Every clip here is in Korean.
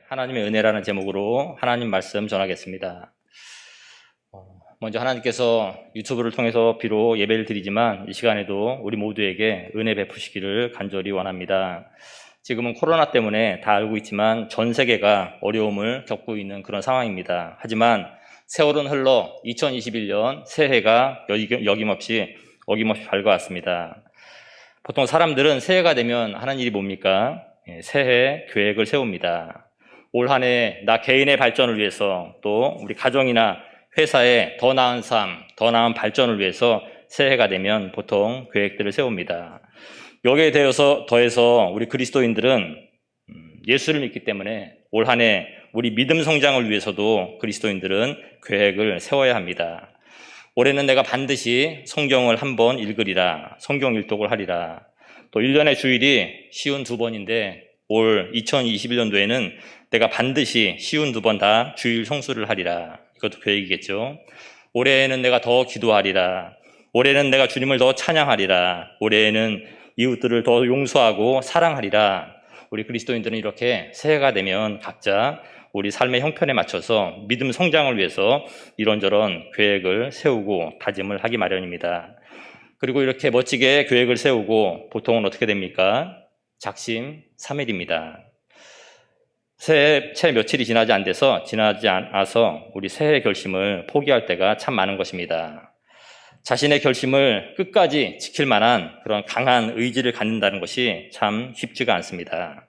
하나님의 은혜라는 제목으로 하나님 말씀 전하겠습니다. 먼저 하나님께서 유튜브를 통해서 비록 예배를 드리지만 이 시간에도 우리 모두에게 은혜 베푸시기를 간절히 원합니다. 지금은 코로나 때문에 다 알고 있지만 전 세계가 어려움을 겪고 있는 그런 상황입니다. 하지만 세월은 흘러 2021년 새해가 어김없이 밝아왔습니다. 보통 사람들은 새해가 되면 하는 일이 뭡니까? 새해 계획을 세웁니다. 올 한 해 나 개인의 발전을 위해서 또 우리 가정이나 회사의 더 나은 삶, 더 나은 발전을 위해서 새해가 되면 보통 계획들을 세웁니다. 여기에 더해서 우리 그리스도인들은 예수를 믿기 때문에 올 한 해 우리 믿음 성장을 위해서도 그리스도인들은 계획을 세워야 합니다. 올해는 내가 반드시 성경을 한번 읽으리라, 성경 일독을 하리라. 또 1년의 주일이 쉬운 2번인데 올 2021년도에는 내가 반드시 쉬운 2번 다 주일 성수를 하리라. 이것도 계획이겠죠. 올해에는 내가 더 기도하리라. 올해는 내가 주님을 더 찬양하리라. 올해에는 이웃들을 더 용서하고 사랑하리라. 우리 그리스도인들은 이렇게 새해가 되면 각자 우리 삶의 형편에 맞춰서 믿음 성장을 위해서 이런저런 계획을 세우고 다짐을 하기 마련입니다. 그리고 이렇게 멋지게 계획을 세우고 보통은 어떻게 됩니까? 작심 3일입니다. 새해 채 며칠이 지나지 않아서 우리 새해 결심을 포기할 때가 참 많은 것입니다. 자신의 결심을 끝까지 지킬 만한 그런 강한 의지를 갖는다는 것이 참 쉽지가 않습니다.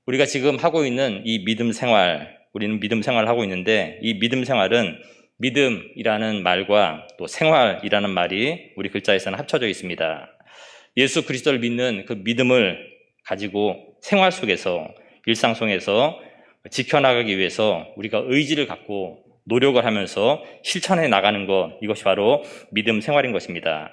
우리가 지금 하고 있는 이 믿음 생활, 우리는 믿음 생활을 하고 있는데 이 믿음 생활은 믿음이라는 말과 또 생활이라는 말이 우리 글자에서는 합쳐져 있습니다. 예수 그리스도를 믿는 그 믿음을 가지고 생활 속에서 일상 속에서 지켜나가기 위해서 우리가 의지를 갖고 노력을 하면서 실천해 나가는 것, 이것이 바로 믿음 생활인 것입니다.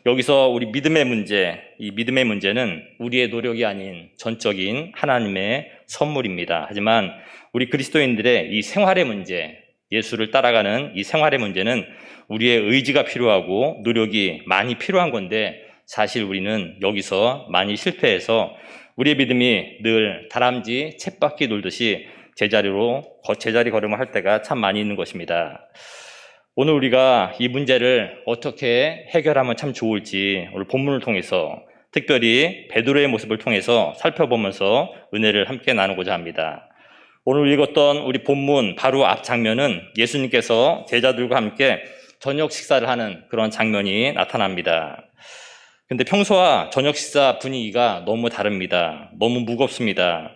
여기서 우리 이 믿음의 문제는 우리의 노력이 아닌 전적인 하나님의 선물입니다. 하지만 우리 그리스도인들의 이 생활의 문제, 예수를 따라가는 이 생활의 문제는 우리의 의지가 필요하고 노력이 많이 필요한 건데 사실 우리는 여기서 많이 실패해서 우리의 믿음이 늘 다람쥐 쳇바퀴 돌듯이 제자리 걸음을 할 때가 참 많이 있는 것입니다. 오늘 우리가 이 문제를 어떻게 해결하면 참 좋을지 오늘 본문을 통해서 특별히 베드로의 모습을 통해서 살펴보면서 은혜를 함께 나누고자 합니다. 오늘 읽었던 우리 본문 바로 앞 장면은 예수님께서 제자들과 함께 저녁 식사를 하는 그런 장면이 나타납니다. 근데 평소와 저녁 식사 분위기가 너무 다릅니다. 너무 무겁습니다.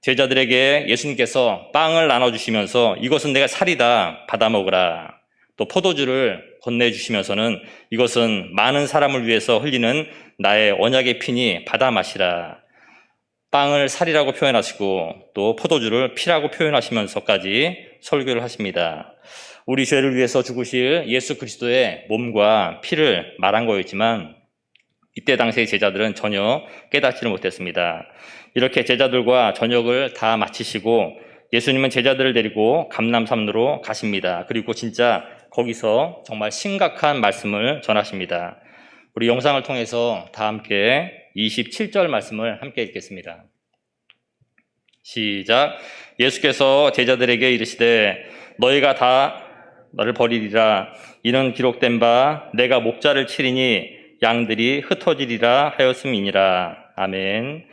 제자들에게 예수님께서 빵을 나눠주시면서 이것은 내가 살이다, 받아 먹으라. 또 포도주를 건네주시면서는 이것은 많은 사람을 위해서 흘리는 나의 언약의 피니 받아 마시라. 빵을 살이라고 표현하시고 또 포도주를 피라고 표현하시면서까지 설교를 하십니다. 우리 죄를 위해서 죽으실 예수 그리스도의 몸과 피를 말한 거였지만 이때 당시의 제자들은 전혀 깨닫지를 못했습니다. 이렇게 제자들과 저녁을 다 마치시고 예수님은 제자들을 데리고 감람산으로 가십니다. 그리고 진짜 거기서 정말 심각한 말씀을 전하십니다. 우리 영상을 통해서 다 함께 27절 말씀을 함께 읽겠습니다. 시작. 예수께서 제자들에게 이르시되 너희가 다 너를 버리리라. 이는 기록된 바 내가 목자를 치리니 양들이 흩어지리라 하였음이니라. 아멘.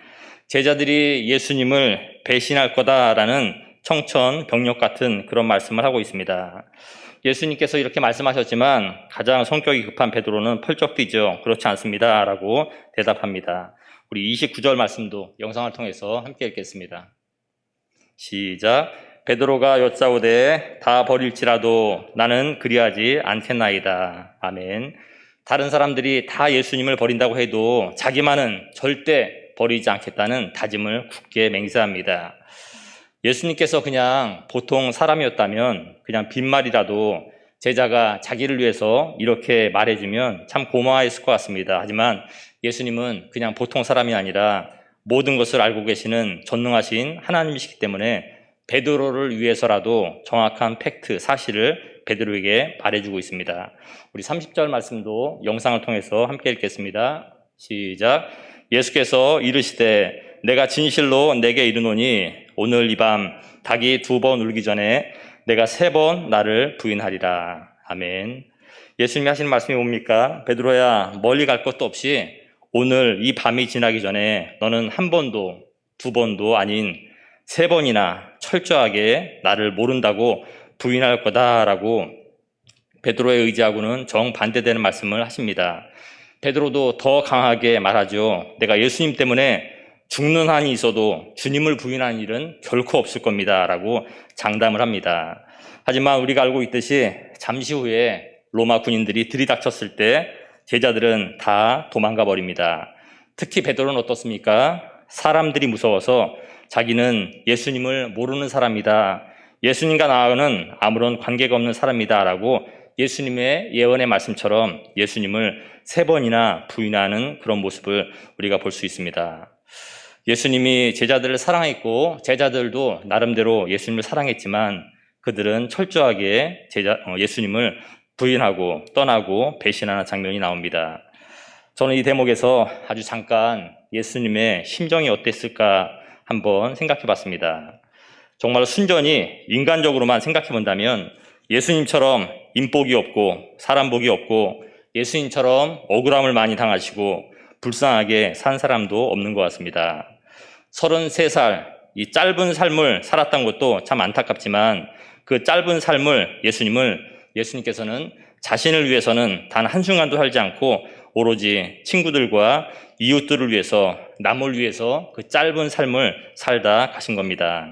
제자들이 예수님을 배신할 거다라는 청천벽력 같은 그런 말씀을 하고 있습니다. 예수님께서 이렇게 말씀하셨지만 가장 성격이 급한 베드로는 펄쩍 뛰죠. 그렇지 않습니다 라고 대답합니다. 우리 29절 말씀도 영상을 통해서 함께 읽겠습니다. 시작. 베드로가 여짜오되 다 버릴지라도 나는 그리하지 않겠나이다. 아멘. 다른 사람들이 다 예수님을 버린다고 해도 자기만은 절대 버리지 않겠다는 다짐을 굳게 맹세합니다. 예수님께서 그냥 보통 사람이었다면 그냥 빈말이라도 제자가 자기를 위해서 이렇게 말해주면 참 고마워했을 것 같습니다. 하지만 예수님은 그냥 보통 사람이 아니라 모든 것을 알고 계시는 전능하신 하나님이시기 때문에 베드로를 위해서라도 정확한 팩트, 사실을 베드로에게 말해주고 있습니다. 우리 30절 말씀도 영상을 통해서 함께 읽겠습니다. 시작. 예수께서 이르시되 내가 진실로 내게 이르노니 오늘 이 밤 닭이 2번 울기 전에 내가 3번 나를 부인하리라. 아멘. 예수님이 하시는 말씀이 뭡니까? 베드로야, 멀리 갈 것도 없이 오늘 이 밤이 지나기 전에 너는 1번도 2번도 아닌 3번이나 철저하게 나를 모른다고 부인할 거다라고 베드로에 의지하고는 정반대되는 말씀을 하십니다. 베드로도 더 강하게 말하죠. 내가 예수님 때문에 죽는 한이 있어도 주님을 부인하는 일은 결코 없을 겁니다 라고 장담을 합니다. 하지만 우리가 알고 있듯이 잠시 후에 로마 군인들이 들이닥쳤을 때 제자들은 다 도망가 버립니다. 특히 베드로는 어떻습니까? 사람들이 무서워서 자기는 예수님을 모르는 사람이다. 예수님과 나와는 아무런 관계가 없는 사람이다 라고 예수님의 예언의 말씀처럼 예수님을 3번이나 부인하는 그런 모습을 우리가 볼 수 있습니다. 예수님이 제자들을 사랑했고 제자들도 나름대로 예수님을 사랑했지만 그들은 철저하게 예수님을 부인하고 떠나고 배신하는 장면이 나옵니다. 저는 이 대목에서 아주 잠깐 예수님의 심정이 어땠을까 한번 생각해 봤습니다. 정말 순전히 인간적으로만 생각해 본다면 예수님처럼 인복이 없고 사람복이 없고 예수님처럼 억울함을 많이 당하시고 불쌍하게 산 사람도 없는 것 같습니다. 33살 이 짧은 삶을 살았던 것도 참 안타깝지만 그 짧은 삶을 예수님께서는 자신을 위해서는 단 한순간도 살지 않고 오로지 친구들과 이웃들을 위해서 남을 위해서 그 짧은 삶을 살다 가신 겁니다.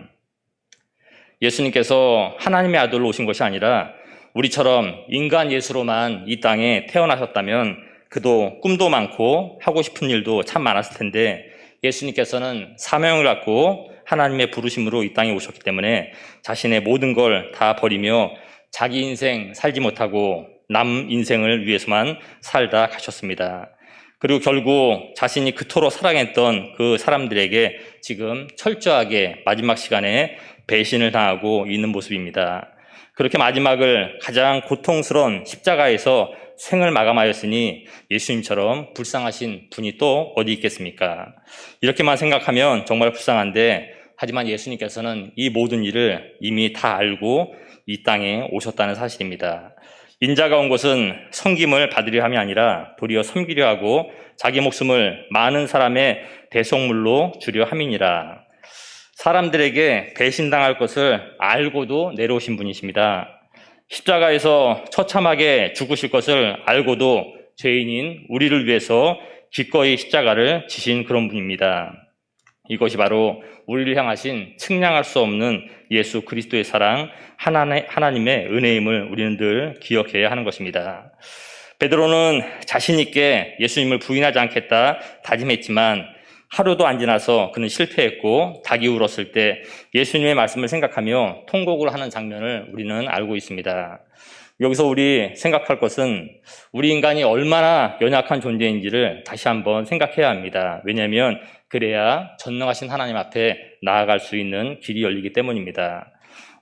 예수님께서 하나님의 아들로 오신 것이 아니라 우리처럼 인간 예수로만 이 땅에 태어나셨다면 그도 꿈도 많고 하고 싶은 일도 참 많았을 텐데 예수님께서는 사명을 갖고 하나님의 부르심으로 이 땅에 오셨기 때문에 자신의 모든 걸 다 버리며 자기 인생 살지 못하고 남 인생을 위해서만 살다 가셨습니다. 그리고 결국 자신이 그토록 사랑했던 그 사람들에게 지금 철저하게 마지막 시간에 배신을 당하고 있는 모습입니다. 그렇게 마지막을 가장 고통스러운 십자가에서 생을 마감하였으니 예수님처럼 불쌍하신 분이 또 어디 있겠습니까? 이렇게만 생각하면 정말 불쌍한데 하지만 예수님께서는 이 모든 일을 이미 다 알고 이 땅에 오셨다는 사실입니다. 인자가 온 것은 섬김을 받으려 함이 아니라 도리어 섬기려 하고 자기 목숨을 많은 사람의 대속물로 주려 함이니라. 사람들에게 배신당할 것을 알고도 내려오신 분이십니다. 십자가에서 처참하게 죽으실 것을 알고도 죄인인 우리를 위해서 기꺼이 십자가를 지신 그런 분입니다. 이것이 바로 우리를 향하신 측량할 수 없는 예수 그리스도의 사랑, 하나님의 은혜임을 우리는 늘 기억해야 하는 것입니다. 베드로는 자신 있게 예수님을 부인하지 않겠다 다짐했지만 하루도 안 지나서 그는 실패했고 닭이 울었을 때 예수님의 말씀을 생각하며 통곡을 하는 장면을 우리는 알고 있습니다. 여기서 우리 생각할 것은 우리 인간이 얼마나 연약한 존재인지를 다시 한번 생각해야 합니다. 왜냐하면 그래야 전능하신 하나님 앞에 나아갈 수 있는 길이 열리기 때문입니다.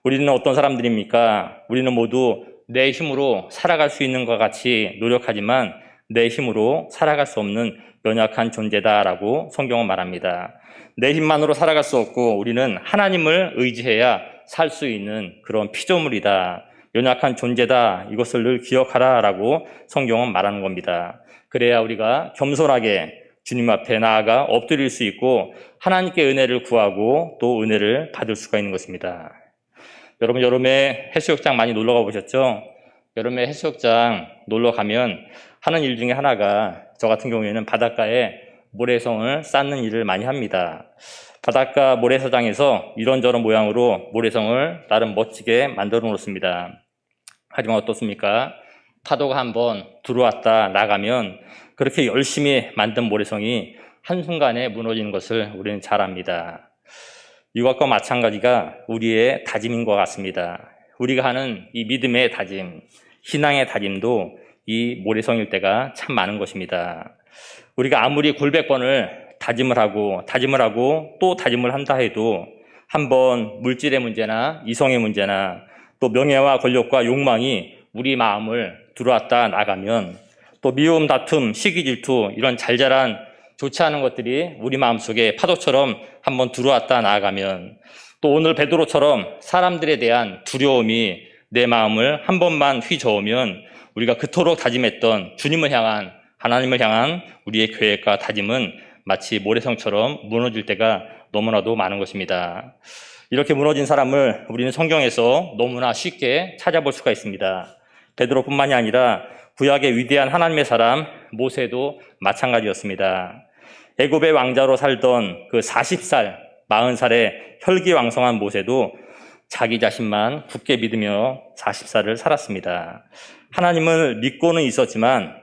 우리는 어떤 사람들입니까? 우리는 모두 내 힘으로 살아갈 수 있는 것 같이 노력하지만 내 힘으로 살아갈 수 없는 연약한 존재다라고 성경은 말합니다. 내 힘만으로 살아갈 수 없고 우리는 하나님을 의지해야 살 수 있는 그런 피조물이다. 연약한 존재다. 이것을 늘 기억하라라고 성경은 말하는 겁니다. 그래야 우리가 겸손하게 주님 앞에 나아가 엎드릴 수 있고 하나님께 은혜를 구하고 또 은혜를 받을 수가 있는 것입니다. 여러분 여름에 해수욕장 많이 놀러 가보셨죠? 여름에 해수욕장 놀러 가면 하는 일 중에 하나가 저 같은 경우에는 바닷가에 모래성을 쌓는 일을 많이 합니다. 바닷가 모래사장에서 이런저런 모양으로 모래성을 나름 멋지게 만들어 놓습니다. 하지만 어떻습니까? 파도가 한번 들어왔다 나가면 그렇게 열심히 만든 모래성이 한순간에 무너지는 것을 우리는 잘 압니다. 이것과 마찬가지가 우리의 다짐인 것 같습니다. 우리가 하는 이 믿음의 다짐, 신앙의 다짐도 이 모래성일 때가 참 많은 것입니다. 우리가 아무리 골백 번을 다짐을 하고 또 다짐을 한다 해도 한번 물질의 문제나 이성의 문제나 또 명예와 권력과 욕망이 우리 마음을 들어왔다 나가면 또 미움, 다툼, 시기, 질투 이런 잘잘한 좋지 않은 것들이 우리 마음속에 파도처럼 한번 들어왔다 나가면 또 오늘 베드로처럼 사람들에 대한 두려움이 내 마음을 한 번만 휘저으면 우리가 그토록 다짐했던 주님을 향한, 하나님을 향한 우리의 계획과 다짐은 마치 모래성처럼 무너질 때가 너무나도 많은 것입니다. 이렇게 무너진 사람을 우리는 성경에서 너무나 쉽게 찾아볼 수가 있습니다. 베드로뿐만이 아니라 구약의 위대한 하나님의 사람 모세도 마찬가지였습니다. 애굽의 왕자로 살던 그 40살, 40살의 혈기왕성한 모세도 자기 자신만 굳게 믿으며 40살을 살았습니다. 하나님을 믿고는 있었지만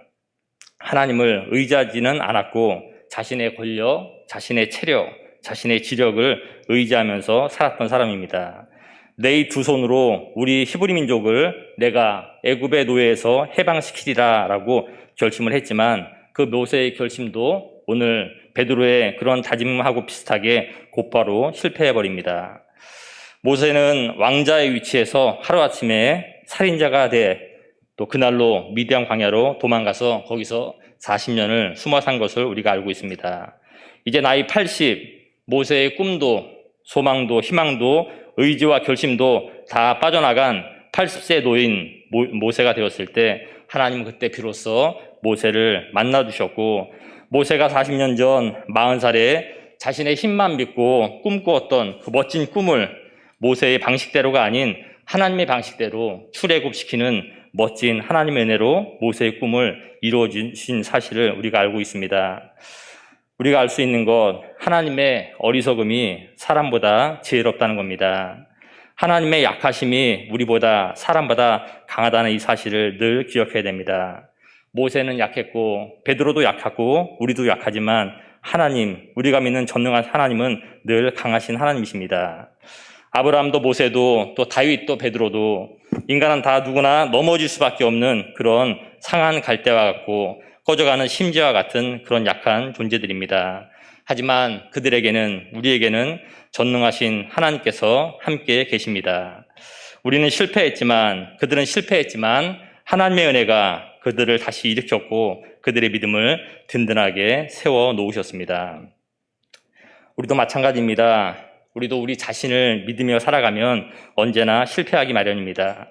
하나님을 의지하지는 않았고 자신의 권력, 자신의 체력, 자신의 지력을 의지하면서 살았던 사람입니다. 내 이 두 손으로 우리 히브리 민족을 내가 애굽의 노예에서 해방시키리라 라고 결심을 했지만 그 모세의 결심도 오늘 베드로의 그런 다짐하고 비슷하게 곧바로 실패해버립니다. 모세는 왕자의 위치에서 하루아침에 살인자가 돼 또 그날로 미디안 광야로 도망가서 거기서 40년을 숨어 산 것을 우리가 알고 있습니다. 이제 나이 80, 모세의 꿈도 소망도 희망도 의지와 결심도 다 빠져나간 80세 노인 모세가 되었을 때 하나님은 그때 비로소 모세를 만나주셨고 모세가 40년 전 40살에 자신의 힘만 믿고 꿈꾸었던 그 멋진 꿈을 모세의 방식대로가 아닌 하나님의 방식대로 출애굽시키는 멋진 하나님의 은혜로 모세의 꿈을 이루어주신 사실을 우리가 알고 있습니다. 우리가 알 수 있는 것, 하나님의 어리석음이 사람보다 지혜롭다는 겁니다. 하나님의 약하심이 우리보다 사람보다 강하다는 이 사실을 늘 기억해야 됩니다. 모세는 약했고 베드로도 약하고 우리도 약하지만 하나님, 우리가 믿는 전능한 하나님은 늘 강하신 하나님이십니다. 아브라함도 모세도 또 다윗도 베드로도 인간은 다 누구나 넘어질 수밖에 없는 그런 상한 갈대와 같고 꺼져가는 심지와 같은 그런 약한 존재들입니다. 하지만 그들에게는, 우리에게는 전능하신 하나님께서 함께 계십니다. 우리는 실패했지만, 그들은 실패했지만 하나님의 은혜가 그들을 다시 일으켰고 그들의 믿음을 든든하게 세워 놓으셨습니다. 우리도 마찬가지입니다. 우리도 우리 자신을 믿으며 살아가면 언제나 실패하기 마련입니다.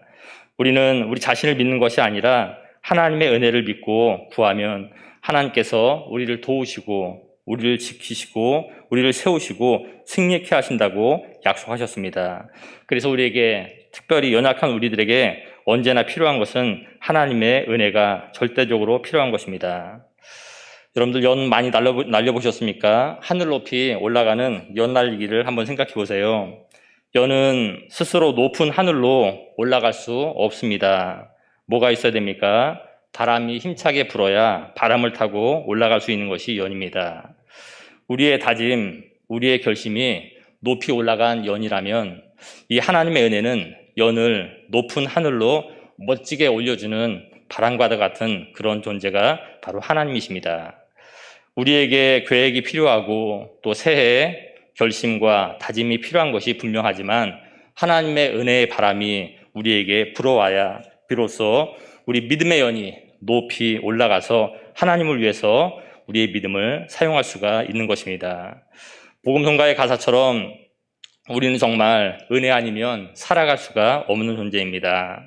우리는 우리 자신을 믿는 것이 아니라 하나님의 은혜를 믿고 구하면 하나님께서 우리를 도우시고 우리를 지키시고 우리를 세우시고 승리케 하신다고 약속하셨습니다. 그래서 우리에게, 특별히 연약한 우리들에게 언제나 필요한 것은 하나님의 은혜가 절대적으로 필요한 것입니다. 여러분들 연 많이 날려보셨습니까? 하늘 높이 올라가는 연 날리기를 한번 생각해 보세요. 연은 스스로 높은 하늘로 올라갈 수 없습니다. 뭐가 있어야 됩니까? 바람이 힘차게 불어야 바람을 타고 올라갈 수 있는 것이 연입니다. 우리의 다짐, 우리의 결심이 높이 올라간 연이라면 이 하나님의 은혜는 연을 높은 하늘로 멋지게 올려주는 바람과도 같은 그런 존재가 바로 하나님이십니다. 우리에게 계획이 필요하고 또 새해 결심과 다짐이 필요한 것이 분명하지만 하나님의 은혜의 바람이 우리에게 불어와야 비로소 우리 믿음의 연이 높이 올라가서 하나님을 위해서 우리의 믿음을 사용할 수가 있는 것입니다. 복음성가의 가사처럼 우리는 정말 은혜 아니면 살아갈 수가 없는 존재입니다.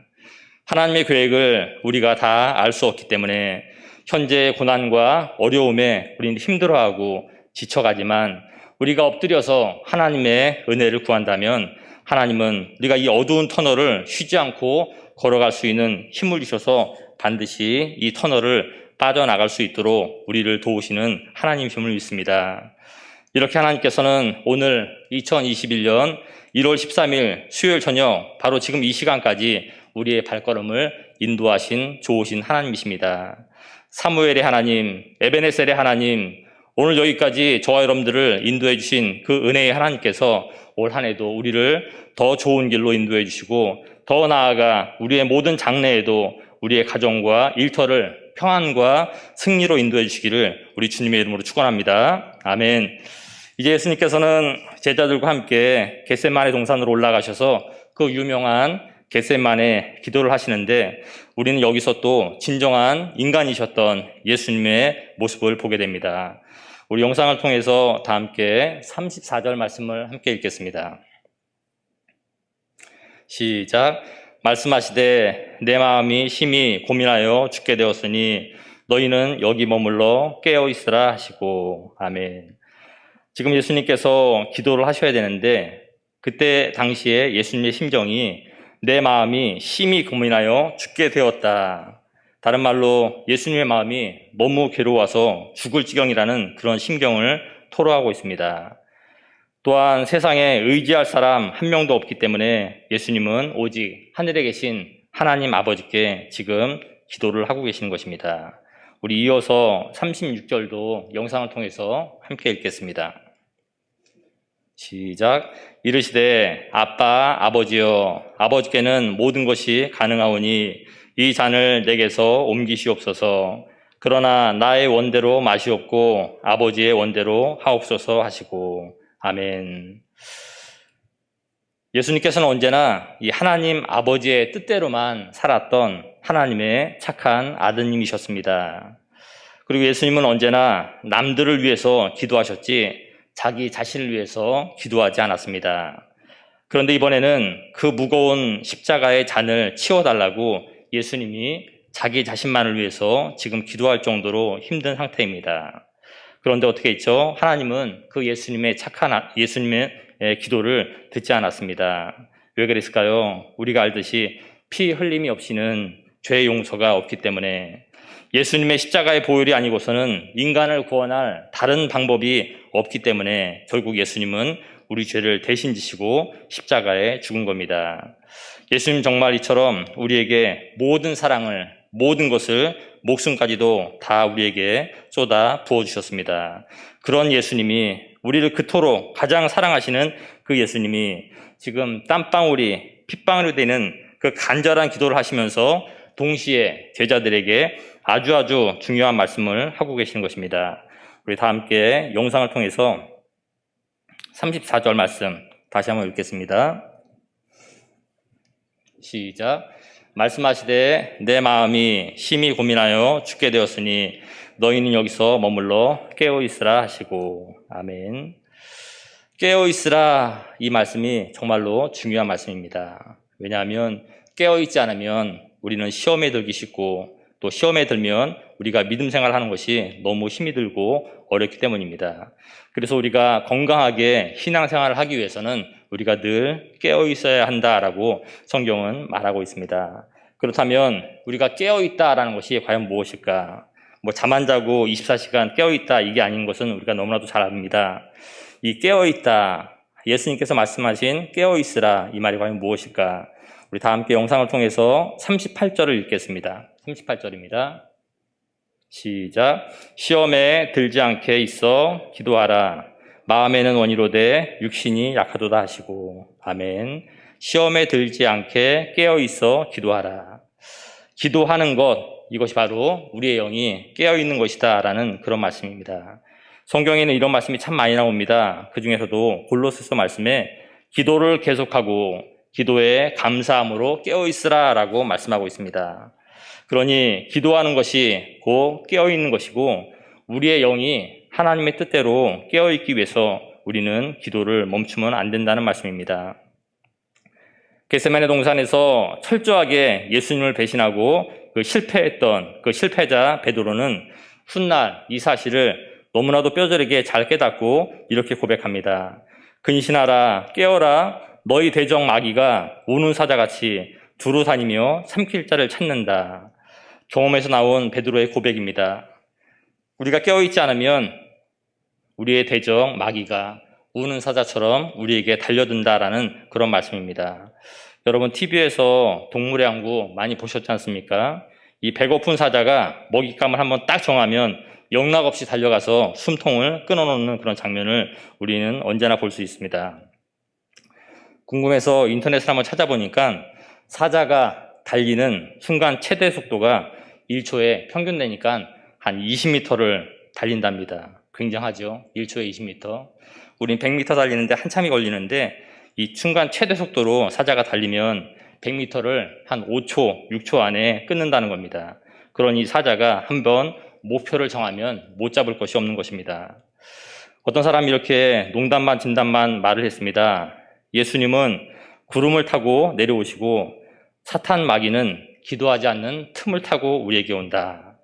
하나님의 계획을 우리가 다 알 수 없기 때문에 현재의 고난과 어려움에 우리는 힘들어하고 지쳐가지만 우리가 엎드려서 하나님의 은혜를 구한다면 하나님은 우리가 이 어두운 터널을 쉬지 않고 걸어갈 수 있는 힘을 주셔서 반드시 이 터널을 빠져나갈 수 있도록 우리를 도우시는 하나님이심을 믿습니다. 이렇게 하나님께서는 오늘 2021년 1월 13일 수요일 저녁 바로 지금 이 시간까지 우리의 발걸음을 인도하신 좋으신 하나님이십니다. 사무엘의 하나님, 에베네셀의 하나님, 오늘 여기까지 저와 여러분들을 인도해 주신 그 은혜의 하나님께서 올 한 해도 우리를 더 좋은 길로 인도해 주시고 더 나아가 우리의 모든 장래에도 우리의 가정과 일터를 평안과 승리로 인도해 주시기를 우리 주님의 이름으로 축원합니다. 아멘. 이제 예수님께서는 제자들과 함께 겟세마네 동산으로 올라가셔서 그 유명한 겟세마네 기도를 하시는데 우리는 여기서 또 진정한 인간이셨던 예수님의 모습을 보게 됩니다. 우리 영상을 통해서 다 함께 34절 말씀을 함께 읽겠습니다. 시작. 말씀하시되 내 마음이 심히 고민하여 죽게 되었으니 너희는 여기 머물러 깨어 있으라 하시고. 아멘. 지금 예수님께서 기도를 하셔야 되는데 그때 당시에 예수님의 심정이 내 마음이 심히 고민하여 죽게 되었다. 다른 말로 예수님의 마음이 너무 괴로워서 죽을 지경이라는 그런 심경을 토로하고 있습니다. 또한 세상에 의지할 사람 한 명도 없기 때문에 예수님은 오직 하늘에 계신 하나님 아버지께 지금 기도를 하고 계시는 것입니다. 우리 이어서 36절도 영상을 통해서 함께 읽겠습니다. 시작. 이르시되 아빠 아버지여 아버지께는 모든 것이 가능하오니 이 잔을 내게서 옮기시옵소서. 그러나 나의 원대로 마시옵고 아버지의 원대로 하옵소서 하시고. 아멘. 예수님께서는 언제나 이 하나님 아버지의 뜻대로만 살았던 하나님의 착한 아드님이셨습니다. 그리고 예수님은 언제나 남들을 위해서 기도하셨지 자기 자신을 위해서 기도하지 않았습니다. 그런데 이번에는 그 무거운 십자가의 잔을 치워달라고 예수님이 자기 자신만을 위해서 지금 기도할 정도로 힘든 상태입니다. 그런데 어떻게 했죠? 하나님은 그 예수님의 기도를 듣지 않았습니다. 왜 그랬을까요? 우리가 알듯이 피 흘림이 없이는 죄 용서가 없기 때문에 예수님의 십자가의 보혈이 아니고서는 인간을 구원할 다른 방법이 없기 때문에 결국 예수님은 우리 죄를 대신 지시고 십자가에 죽은 겁니다. 예수님 정말 이처럼 우리에게 모든 사랑을, 모든 것을, 목숨까지도 다 우리에게 쏟아 부어주셨습니다. 그런 예수님이, 우리를 그토록 가장 사랑하시는 그 예수님이 지금 땀방울이 핏방울이 되는 그 간절한 기도를 하시면서 동시에 제자들에게 아주 중요한 말씀을 하고 계시는 것입니다. 우리 다 함께 영상을 통해서 34절 말씀 다시 한번 읽겠습니다. 시작. 말씀하시되 내 마음이 심히 고민하여 죽게 되었으니 너희는 여기서 머물러 깨어 있으라 하시고. 아멘. 깨어 있으라, 이 말씀이 정말로 중요한 말씀입니다. 왜냐하면 깨어 있지 않으면 우리는 시험에 들기 쉽고 또 시험에 들면 우리가 믿음 생활하는 것이 너무 힘이 들고 어렵기 때문입니다. 그래서 우리가 건강하게 신앙생활을 하기 위해서는 우리가 늘 깨어 있어야 한다라고 성경은 말하고 있습니다. 그렇다면 우리가 깨어 있다라는 것이 과연 무엇일까? 잠 안 자고 24시간 깨어 있다, 이게 아닌 것은 우리가 너무나도 잘 압니다. 이 깨어 있다, 예수님께서 말씀하신 깨어 있으라, 이 말이 과연 무엇일까? 우리 다 함께 영상을 통해서 38절을 읽겠습니다. 38절입니다. 시작. 시험에 들지 않게 있어 기도하라. 마음에는 원이로되 육신이 약하도다 하시고. 아멘. 시험에 들지 않게 깨어 있어 기도하라. 기도하는 것, 이것이 바로 우리의 영이 깨어 있는 것이다 라는 그런 말씀입니다. 성경에는 이런 말씀이 참 많이 나옵니다. 그 중에서도 골로새서 말씀에 기도를 계속하고 기도에 감사함으로 깨어 있으라 라고 말씀하고 있습니다. 그러니 기도하는 것이 곧 깨어 있는 것이고 우리의 영이 하나님의 뜻대로 깨어 있기 위해서 우리는 기도를 멈추면 안 된다는 말씀입니다. 겟세마네 동산에서 철저하게 예수님을 배신하고 실패했던 그 실패자 베드로는 훗날 이 사실을 너무나도 뼈저리게 잘 깨닫고 이렇게 고백합니다. 근신하라, 깨어라, 너희 대적 마귀가 우는 사자같이 두루 다니며 삼킬 자를 찾는다. 경험에서 나온 베드로의 고백입니다. 우리가 깨어있지 않으면 우리의 대적 마귀가 우는 사자처럼 우리에게 달려든다라는 그런 말씀입니다. 여러분 TV에서 동물의 왕국 많이 보셨지 않습니까? 이 배고픈 사자가 먹잇감을 한번 딱 정하면 영락없이 달려가서 숨통을 끊어놓는 그런 장면을 우리는 언제나 볼 수 있습니다. 궁금해서 인터넷을 한번 찾아보니까 사자가 달리는 순간 최대 속도가 1초에 평균 내니까 한 20m를 달린답니다. 굉장하죠? 1초에 20m. 우린 100m 달리는데 한참이 걸리는데 이 순간 최대 속도로 사자가 달리면 100m를 한 5초, 6초 안에 끊는다는 겁니다. 그러니 사자가 한번 목표를 정하면 못 잡을 것이 없는 것입니다. 어떤 사람이 이렇게 농담반 진담반 말을 했습니다. 예수님은 구름을 타고 내려오시고 사탄 마귀는 기도하지 않는 틈을 타고 우리에게 온다.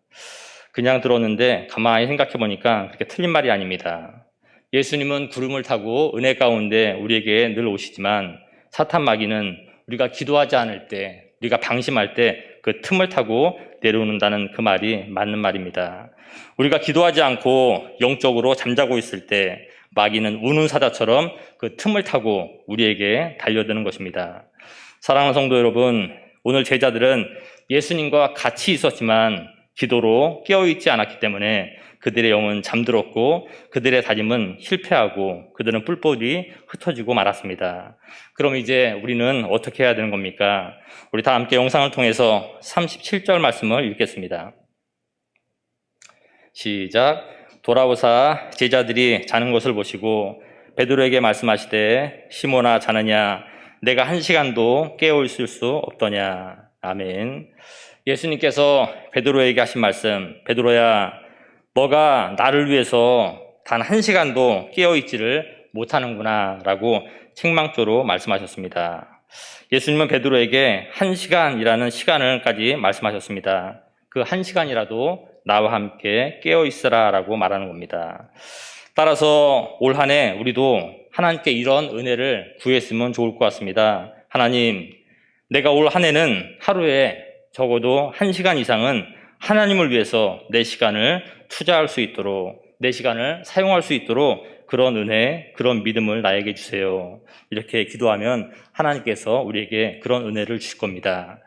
그냥 들었는데 가만히 생각해 보니까 그렇게 틀린 말이 아닙니다. 예수님은 구름을 타고 은혜 가운데 우리에게 늘 오시지만 사탄 마귀는 우리가 기도하지 않을 때, 우리가 방심할 때 그 틈을 타고 내려오는다는 그 말이 맞는 말입니다. 우리가 기도하지 않고 영적으로 잠자고 있을 때 마귀는 우는 사자처럼 그 틈을 타고 우리에게 달려드는 것입니다. 사랑하는 성도 여러분, 오늘 제자들은 예수님과 같이 있었지만 기도로 깨어있지 않았기 때문에 그들의 영은 잠들었고 그들의 다짐은 실패하고 그들은 뿔뿔이 흩어지고 말았습니다. 그럼 이제 우리는 어떻게 해야 되는 겁니까? 우리 다 함께 영상을 통해서 37절 말씀을 읽겠습니다. 시작. 돌아오사 제자들이 자는 것을 보시고 베드로에게 말씀하시되 시몬아 자느냐 내가 1시간도 깨어 있을 수 없더냐. 아멘. 예수님께서 베드로에게 하신 말씀, 베드로야 너가 나를 위해서 단 1시간도 깨어있지를 못하는구나 라고 책망조로 말씀하셨습니다. 예수님은 베드로에게 1시간이라는 시간을까지 말씀하셨습니다. 그 1시간이라도 나와 함께 깨어있으라 라고 말하는 겁니다. 따라서 올 한 해 우리도 하나님께 이런 은혜를 구했으면 좋을 것 같습니다. 하나님, 내가 올 한 해는 하루에 적어도 1시간 이상은 하나님을 위해서 내 시간을 투자할 수 있도록, 내 시간을 사용할 수 있도록 그런 은혜, 그런 믿음을 나에게 주세요. 이렇게 기도하면 하나님께서 우리에게 그런 은혜를 주실 겁니다.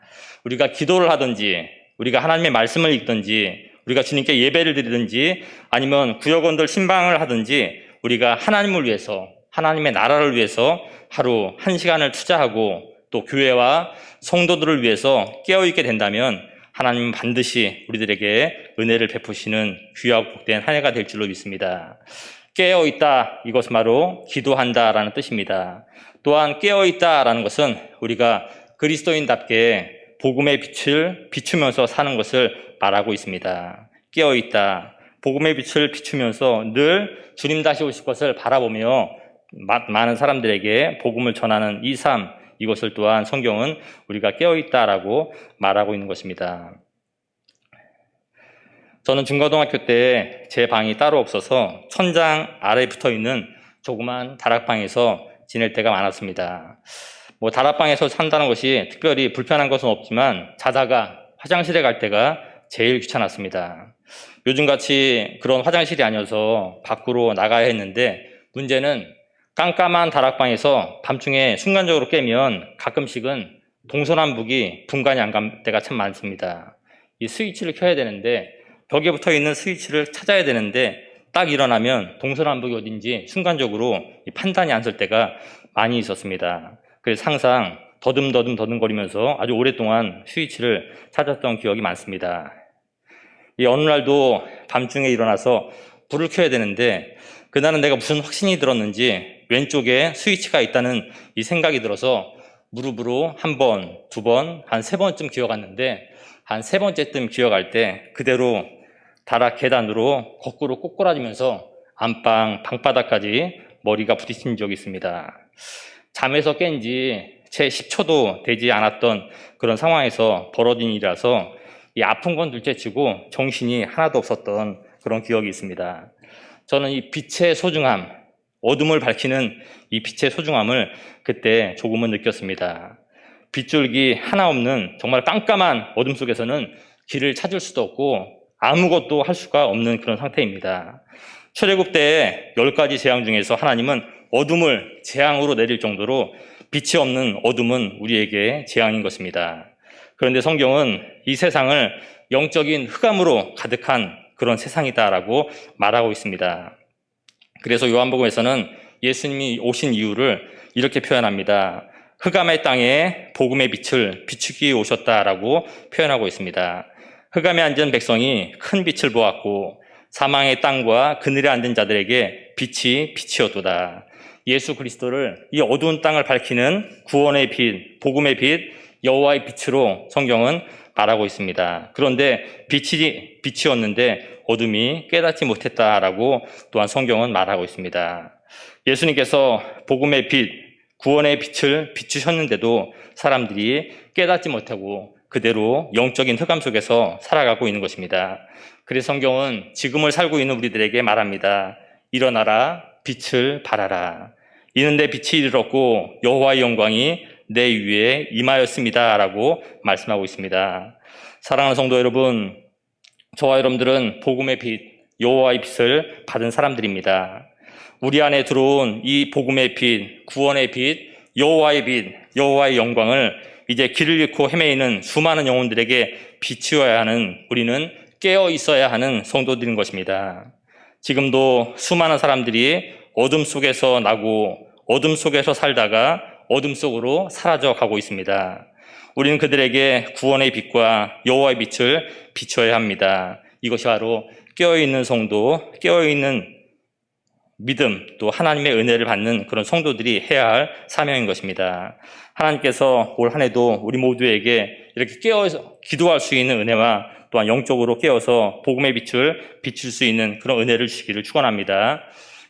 우리가 기도를 하든지, 우리가 하나님의 말씀을 읽든지, 우리가 주님께 예배를 드리든지, 아니면 구역원들 신방을 하든지, 우리가 하나님을 위해서, 하나님의 나라를 위해서 하루 1시간을 투자하고 또 교회와 성도들을 위해서 깨어있게 된다면 하나님은 반드시 우리들에게 은혜를 베푸시는 귀하고 복된 한 해가 될 줄로 믿습니다. 깨어있다, 이것은 바로 기도한다라는 뜻입니다. 또한 깨어있다라는 것은 우리가 그리스도인답게 복음의 빛을 비추면서 사는 것을 말하고 있습니다. 깨어있다, 복음의 빛을 비추면서 늘 주님 다시 오실 것을 바라보며 많은 사람들에게 복음을 전하는 이 삶, 이것을 또한 성경은 우리가 깨어있다라고 말하고 있는 것입니다. 저는 중고등학교 때 제 방이 따로 없어서 천장 아래에 붙어있는 조그만 다락방에서 지낼 때가 많았습니다. 다락방에서 산다는 것이 특별히 불편한 것은 없지만 자다가 화장실에 갈 때가 제일 귀찮았습니다. 요즘같이 그런 화장실이 아니어서 밖으로 나가야 했는데 문제는 깜깜한 다락방에서 밤중에 순간적으로 깨면 가끔씩은 동서남북이 분간이 안 갈 때가 참 많습니다. 이 스위치를 켜야 되는데 벽에 붙어 있는 스위치를 찾아야 되는데 딱 일어나면 동서남북이 어딘지 순간적으로 판단이 안 설 때가 많이 있었습니다. 그래서 항상 더듬거리면서 아주 오랫동안 스위치를 찾았던 기억이 많습니다. 어느 날도 밤중에 일어나서 불을 켜야 되는데 그날은 내가 무슨 확신이 들었는지 왼쪽에 스위치가 있다는 이 생각이 들어서 무릎으로 1번, 2번, 한 3번쯤 기어갔는데 한 3번째쯤 기어갈 때 그대로 다락 계단으로 거꾸로 꼬꾸라지면서 안방, 방바닥까지 머리가 부딪힌 적이 있습니다. 잠에서 깬 지 채 10초도 되지 않았던 그런 상황에서 벌어진 일이라서 이 아픈 건 둘째치고 정신이 하나도 없었던 그런 기억이 있습니다. 저는 이 빛의 소중함, 어둠을 밝히는 이 빛의 소중함을 그때 조금은 느꼈습니다. 빗줄기 하나 없는 정말 깜깜한 어둠 속에서는 길을 찾을 수도 없고 아무것도 할 수가 없는 그런 상태입니다. 출애굽 때 10가지 재앙 중에서 하나님은 어둠을 재앙으로 내릴 정도로 빛이 없는 어둠은 우리에게 재앙인 것입니다. 그런데 성경은 이 세상을 영적인 흑암으로 가득한 그런 세상이다라고 말하고 있습니다. 그래서 요한복음에서는 예수님이 오신 이유를 이렇게 표현합니다. 흑암의 땅에 복음의 빛을 비추기 오셨다라고 표현하고 있습니다. 흑암에 앉은 백성이 큰 빛을 보았고 사망의 땅과 그늘에 앉은 자들에게 빛이었도다. 예수 그리스도를 이 어두운 땅을 밝히는 구원의 빛, 복음의 빛, 여호와의 빛으로 성경은 말하고 있습니다. 그런데 빛이었는데 어둠이 깨닫지 못했다라고 또한 성경은 말하고 있습니다. 예수님께서 복음의 빛, 구원의 빛을 비추셨는데도 사람들이 깨닫지 못하고 그대로 영적인 흑암 속에서 살아가고 있는 것입니다. 그래서 성경은 지금을 살고 있는 우리들에게 말합니다. 일어나라, 빛을 발하라. 이는 내 빛이 이르렀고 여호와의 영광이 내 위에 임하였습니다. 라고 말씀하고 있습니다. 사랑하는 성도 여러분, 저와 여러분들은 복음의 빛, 여호와의 빛을 받은 사람들입니다. 우리 안에 들어온 이 복음의 빛, 구원의 빛, 여호와의 빛, 여호와의 영광을 이제 길을 잃고 헤매이는 수많은 영혼들에게 비추어야 하는, 우리는 깨어 있어야 하는 성도들인 것입니다. 지금도 수많은 사람들이 어둠 속에서 나고 어둠 속에서 살다가 어둠 속으로 사라져 가고 있습니다. 우리는 그들에게 구원의 빛과 여호와의 빛을 비춰야 합니다. 이것이 바로 깨어있는 성도, 깨어있는 믿음, 또 하나님의 은혜를 받는 그런 성도들이 해야 할 사명인 것입니다. 하나님께서 올 한 해도 우리 모두에게 이렇게 깨어서 기도할 수 있는 은혜와 또한 영적으로 깨어서 복음의 빛을 비출 수 있는 그런 은혜를 주시기를 축원합니다.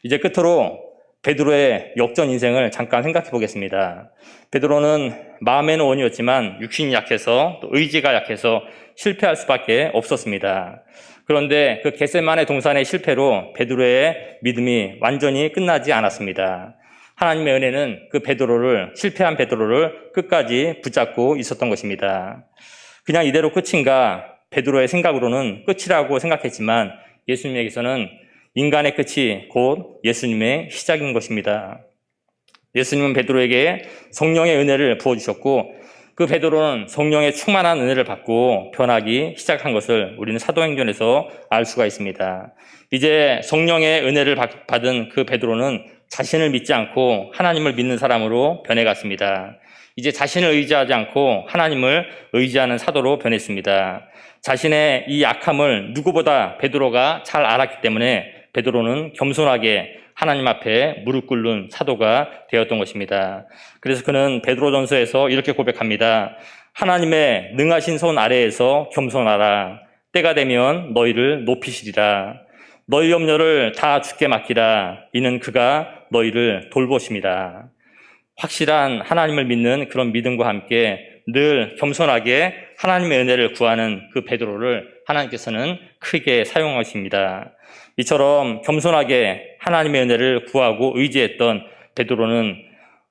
이제 끝으로 베드로의 역전 인생을 잠깐 생각해 보겠습니다. 베드로는 마음에는 원이었지만 육신이 약해서 또 의지가 약해서 실패할 수밖에 없었습니다. 그런데 그 겟세마네 동산의 실패로 베드로의 믿음이 완전히 끝나지 않았습니다. 하나님의 은혜는 그 실패한 베드로를 끝까지 붙잡고 있었던 것입니다. 그냥 이대로 끝인가? 베드로의 생각으로는 끝이라고 생각했지만 예수님에게서는 인간의 끝이 곧 예수님의 시작인 것입니다. 예수님은 베드로에게 성령의 은혜를 부어주셨고 그 베드로는 성령의 충만한 은혜를 받고 변하기 시작한 것을 우리는 사도행전에서 알 수가 있습니다. 이제 성령의 은혜를 받은 그 베드로는 자신을 믿지 않고 하나님을 믿는 사람으로 변해갔습니다. 이제 자신을 의지하지 않고 하나님을 의지하는 사도로 변했습니다. 자신의 이 약함을 누구보다 베드로가 잘 알았기 때문에 베드로는 겸손하게 하나님 앞에 무릎 꿇는 사도가 되었던 것입니다. 그래서 그는 베드로전서에서 이렇게 고백합니다. 하나님의 능하신 손 아래에서 겸손하라. 때가 되면 너희를 높이시리라. 너희 염려를 다 주께 맡기라. 이는 그가 너희를 돌보심이라. 확실한 하나님을 믿는 그런 믿음과 함께 늘 겸손하게 하나님의 은혜를 구하는 그 베드로를 하나님께서는 크게 사용하십니다. 이처럼 겸손하게 하나님의 은혜를 구하고 의지했던 베드로는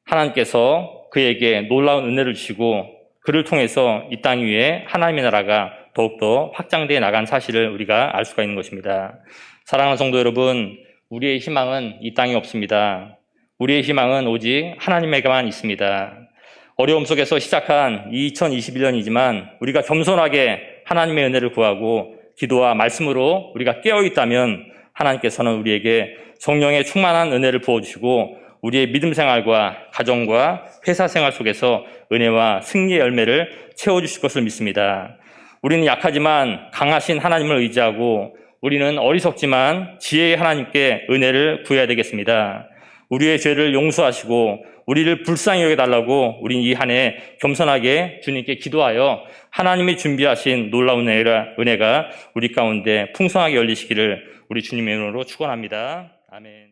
하나님께서 그에게 놀라운 은혜를 주시고 그를 통해서 이 땅 위에 하나님의 나라가 더욱더 확장되어 나간 사실을 우리가 알 수가 있는 것입니다. 사랑하는 성도 여러분, 우리의 희망은 이 땅에 없습니다. 우리의 희망은 오직 하나님에게만 있습니다. 어려움 속에서 시작한 2021년이지만 우리가 겸손하게 하나님의 은혜를 구하고 기도와 말씀으로 우리가 깨어있다면 하나님께서는 우리에게 성령의 충만한 은혜를 부어주시고 우리의 믿음 생활과 가정과 회사 생활 속에서 은혜와 승리의 열매를 채워주실 것을 믿습니다. 우리는 약하지만 강하신 하나님을 의지하고 우리는 어리석지만 지혜의 하나님께 은혜를 구해야 되겠습니다. 우리의 죄를 용서하시고 우리를 불쌍히 여겨달라고 우린 이 한 해 겸손하게 주님께 기도하여 하나님이 준비하신 놀라운 은혜가 우리 가운데 풍성하게 열리시기를 우리 주님의 이름으로 축원합니다. 아멘.